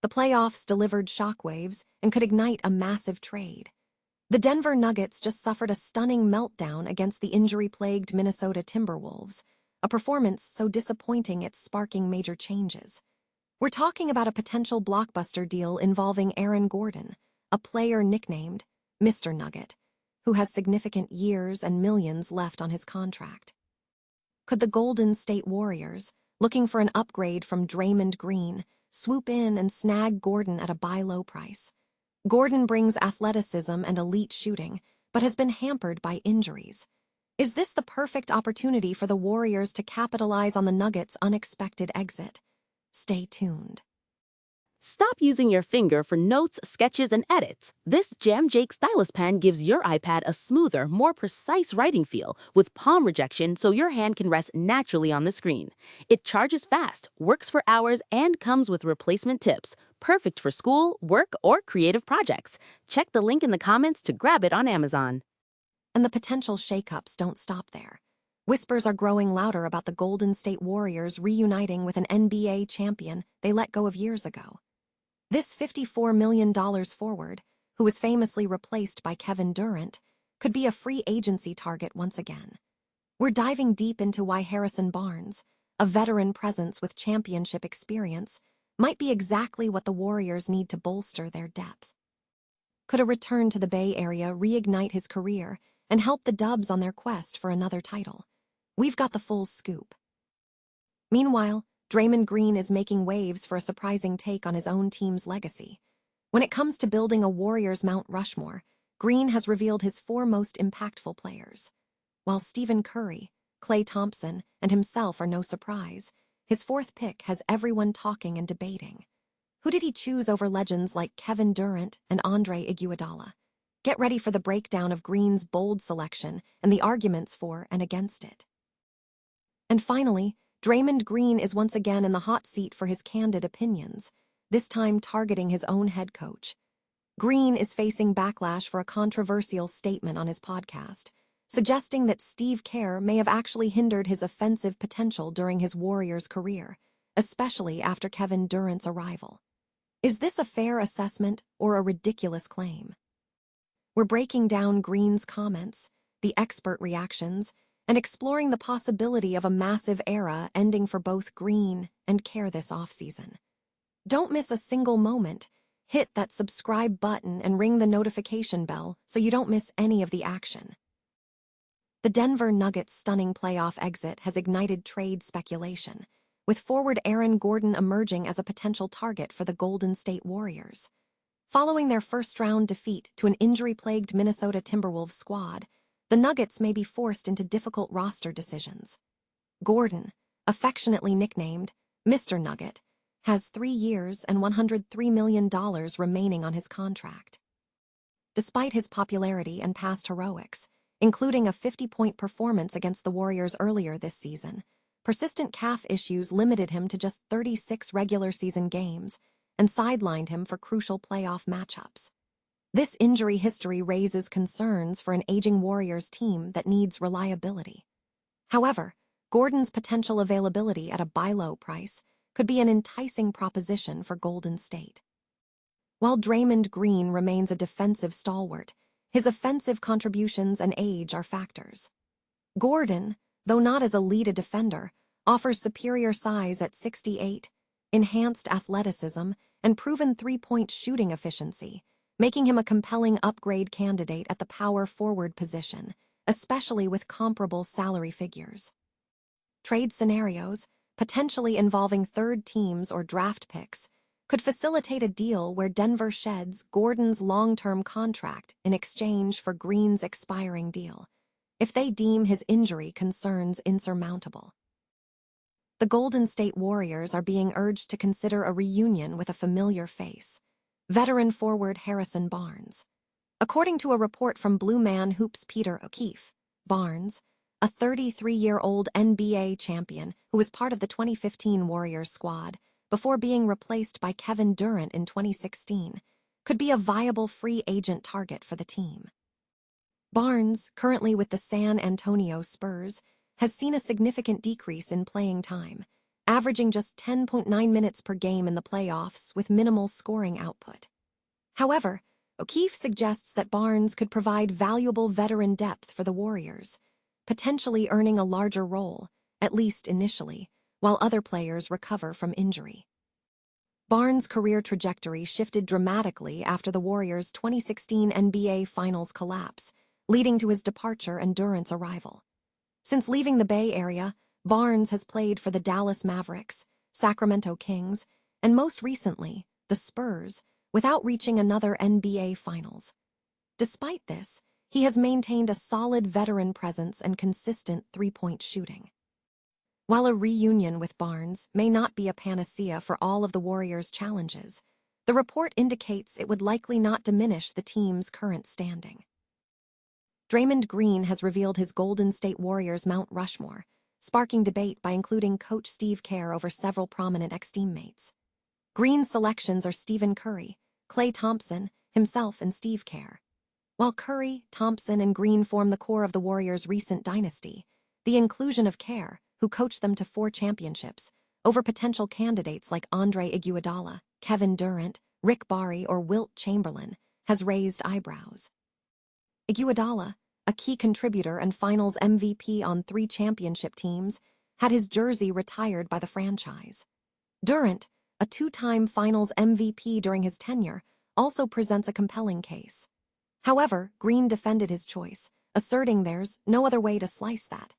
The playoffs delivered shockwaves and could ignite a massive trade. The Denver Nuggets just suffered a stunning meltdown against the injury-plagued Minnesota Timberwolves, a performance so disappointing it's sparking major changes. We're talking about a potential blockbuster deal involving Aaron Gordon, a player nicknamed Mr. Nugget, who has significant years and millions left on his contract. Could the Golden State Warriors, looking for an upgrade from Draymond Green, swoop in and snag Gordon at a buy-low price? Gordon brings athleticism and elite shooting, but has been hampered by injuries. Is this the perfect opportunity for the Warriors to capitalize on the Nuggets' unexpected exit? Stay tuned. Stop using your finger for notes, sketches, and edits. This Jam Jake stylus pen gives your iPad a smoother, more precise writing feel with palm rejection so your hand can rest naturally on the screen. It charges fast, works for hours, and comes with replacement tips. Perfect for school, work, or creative projects. Check the link in the comments to grab it on Amazon. And the potential shakeups don't stop there. Whispers are growing louder about the Golden State Warriors reuniting with an NBA champion they let go of years ago. This $54 million forward, who was famously replaced by Kevin Durant, could be a free agency target once again. We're diving deep into why Harrison Barnes, a veteran presence with championship experience, might be exactly what the Warriors need to bolster their depth. Could a return to the Bay Area reignite his career and help the Dubs on their quest for another title? We've got the full scoop. Meanwhile, Draymond Green is making waves for a surprising take on his own team's legacy. When it comes to building a Warriors Mount Rushmore, Green has revealed his four most impactful players. While Stephen Curry, Klay Thompson, and himself are no surprise, his fourth pick has everyone talking and debating. Who did he choose over legends like Kevin Durant and Andre Iguodala? Get ready for the breakdown of Green's bold selection and the arguments for and against it. And finally, Draymond Green is once again in the hot seat for his candid opinions, this time targeting his own head coach. Green is facing backlash for a controversial statement on his podcast, suggesting that Steve Kerr may have actually hindered his offensive potential during his Warriors career, especially after Kevin Durant's arrival. Is this a fair assessment or a ridiculous claim? We're breaking down Green's comments, the expert reactions, and exploring the possibility of a massive era ending for both Green and Kerr this offseason. Don't miss a single moment. Hit that subscribe button and ring the notification bell so you don't miss any of the action. The Denver Nuggets' stunning playoff exit has ignited trade speculation, with forward Aaron Gordon emerging as a potential target for the Golden State Warriors. Following their first-round defeat to an injury-plagued Minnesota Timberwolves squad, the Nuggets may be forced into difficult roster decisions. Gordon, affectionately nicknamed Mr. Nugget, has 3 years and $103 million remaining on his contract. Despite his popularity and past heroics, including a 50-point performance against the Warriors earlier this season, persistent calf issues limited him to just 36 regular season games and sidelined him for crucial playoff matchups. This injury history raises concerns for an aging Warriors team that needs reliability. However, Gordon's potential availability at a buy-low price could be an enticing proposition for Golden State. While Draymond Green remains a defensive stalwart, his offensive contributions and age are factors. Gordon, though not as elite a defender, offers superior size at 6'8", enhanced athleticism, and proven three-point shooting efficiency, making him a compelling upgrade candidate at the power forward position, especially with comparable salary figures. Trade scenarios, potentially involving third teams or draft picks, could facilitate a deal where Denver sheds Gordon's long-term contract in exchange for Green's expiring deal, if they deem his injury concerns insurmountable. The Golden State Warriors are being urged to consider a reunion with a familiar face, veteran forward Harrison Barnes. According to a report from Blue Man Hoops' Peter O'Keefe, Barnes, a 33-year-old NBA champion who was part of the 2015 Warriors squad before being replaced by Kevin Durant in 2016, could be a viable free agent target for the team. Barnes, currently with the San Antonio Spurs, has seen a significant decrease in playing time, averaging just 10.9 minutes per game in the playoffs with minimal scoring output. However, O'Keefe suggests that Barnes could provide valuable veteran depth for the Warriors, potentially earning a larger role, at least initially, while other players recover from injury. Barnes' career trajectory shifted dramatically after the Warriors' 2016 NBA Finals collapse, leading to his departure and Durant's arrival. Since leaving the Bay Area, Barnes has played for the Dallas Mavericks, Sacramento Kings, and most recently, the Spurs, without reaching another NBA Finals. Despite this, he has maintained a solid veteran presence and consistent three-point shooting. While a reunion with Barnes may not be a panacea for all of the Warriors' challenges, the report indicates it would likely not diminish the team's current standing. Draymond Green has revealed his Golden State Warriors Mount Rushmore, sparking debate by including coach Steve Kerr over several prominent ex-teammates. Green's selections are Stephen Curry, Klay Thompson, himself, and Steve Kerr. While Curry, Thompson, and Green form the core of the Warriors' recent dynasty, the inclusion of Kerr, who coached them to 4 championships, over potential candidates like Andre Iguodala, Kevin Durant, Rick Barry, or Wilt Chamberlain, has raised eyebrows. Iguodala, a key contributor and Finals MVP on 3 championship teams, had his jersey retired by the franchise. Durant, a 2-time Finals MVP during his tenure, also presents a compelling case. However, Green defended his choice, asserting there's no other way to slice that,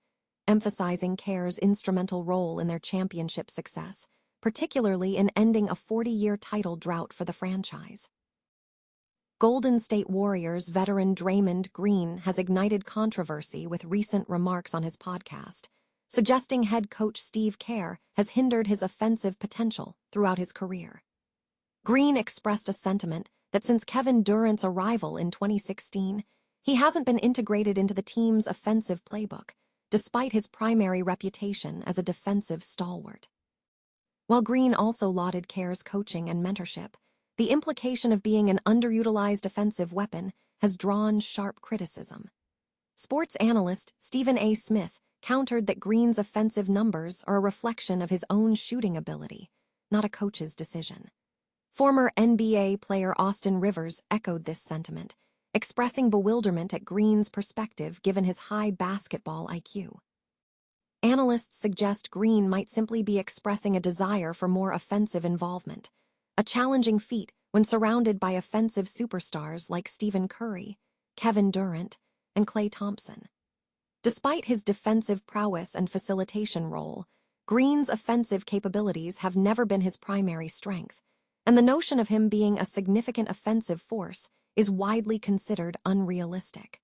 emphasizing Kerr's instrumental role in their championship success, particularly in ending a 40-year title drought for the franchise. Golden State Warriors veteran Draymond Green has ignited controversy with recent remarks on his podcast, suggesting head coach Steve Kerr has hindered his offensive potential throughout his career. Green expressed a sentiment that since Kevin Durant's arrival in 2016, he hasn't been integrated into the team's offensive playbook, despite his primary reputation as a defensive stalwart. While Green also lauded Kerr's coaching and mentorship, the implication of being an underutilized offensive weapon has drawn sharp criticism. Sports analyst Stephen A. Smith countered that Green's offensive numbers are a reflection of his own shooting ability, not a coach's decision. Former NBA player Austin Rivers echoed this sentiment, expressing bewilderment at Green's perspective given his high basketball IQ. Analysts suggest Green might simply be expressing a desire for more offensive involvement, a challenging feat when surrounded by offensive superstars like Stephen Curry, Kevin Durant, and Klay Thompson. Despite his defensive prowess and facilitation role, Green's offensive capabilities have never been his primary strength, and the notion of him being a significant offensive force is widely considered unrealistic.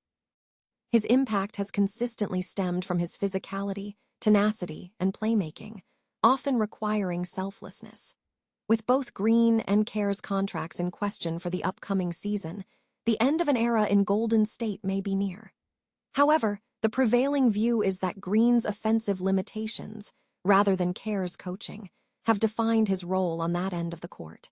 His impact has consistently stemmed from his physicality, tenacity, and playmaking, often requiring selflessness. With both Green and Kerr's contracts in question for the upcoming season, the end of an era in Golden State may be near. However, the prevailing view is that Green's offensive limitations, rather than Kerr's coaching, have defined his role on that end of the court.